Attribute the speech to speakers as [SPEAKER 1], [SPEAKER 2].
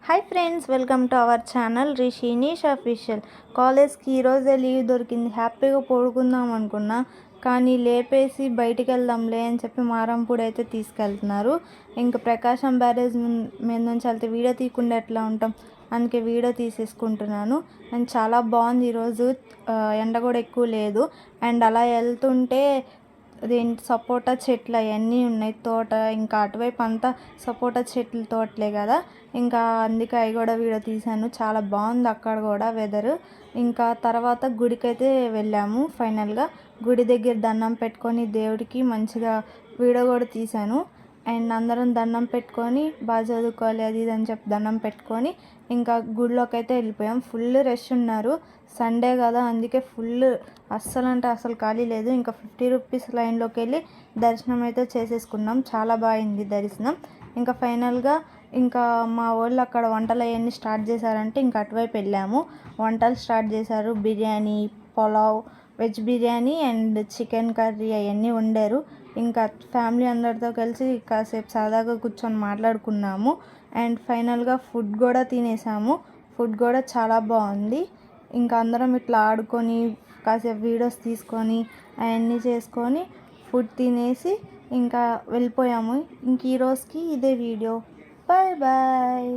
[SPEAKER 1] Hi friends, welcome to our channel Rishinish official. కాలేజ్కి ఈరోజే leave దొరికింది. హ్యాపీగా పడుకుందాం అనుకున్నా, కానీ లేపేసి బయటికి వెళ్దాంలే అని చెప్పి మారంపూడి అయితే తీసుకెళ్తున్నారు. ఇంకా ప్రకాశం బ్యారేజ్ మీద నుంచి వెళ్తే వీడియో తీయకుండా ఎట్లా ఉంటాం, అందుకే వీడియో తీసేసుకుంటున్నాను. అండ్ చాలా బాగుంది ఈరోజు. ఎండ కూడా ఎక్కువ లేదు. అండ్ అలా వెళ్తుంటే అదేంటి సపోటా చెట్లు అవన్నీ ఉన్నాయి, తోట. ఇంకా అటువైపు అంతా సపోటా చెట్లు తోటలే కదా, ఇంకా అందుకే అవి కూడా వీడియో తీశాను. చాలా బాగుంది అక్కడ కూడా వెదరు. ఇంకా తర్వాత గుడికైతే వెళ్ళాము. ఫైనల్గా గుడి దగ్గర దండం పెట్టుకొని దేవుడికి మంచిగా వీడియో కూడా తీశాను. అండ్ అందరం దండం పెట్టుకొని బాగా చదువుకోవాలి అది ఇది అని చెప్పి దండం పెట్టుకొని ఇంకా గుడిలోకి అయితే వెళ్ళిపోయాం. ఫుల్ రష్ ఉన్నారు, సండే కదా, అందుకే ఫుల్ అస్సలు అంటే అసలు ఖాళీ లేదు. ఇంకా 50 రూపీస్ లైన్లోకి వెళ్ళి దర్శనం అయితే చేసేసుకున్నాం. చాలా బాగుంది దర్శనం. ఇంకా ఫైనల్గా ఇంకా మా వాళ్ళు అక్కడ వంటలు అవన్నీ స్టార్ట్ చేశారంటే ఇంకా అటువైపు వెళ్ళాము. వంటలు స్టార్ట్ చేశారు. Biryani, pulao, veg biryani and chicken curry అవన్నీ వండారు. ఇంకా ఫ్యామిలీ అందరితో కలిసి కాసేపు సరదాగా కూర్చొని మాట్లాడుకున్నాము. అండ్ ఫైనల్గా ఫుడ్ కూడా తినేసాము. ఫుడ్ కూడా చాలా బాగుంది. ఇంకా అందరం ఇట్లా ఆడుకొని కాసేపు వీడియోస్ తీసుకొని అవన్నీ చేసుకొని ఫుడ్ తినేసి ఇంకా వెళ్ళిపోయాము. ఇంక ఈరోజుకి ఇదే వీడియో. Bye bye.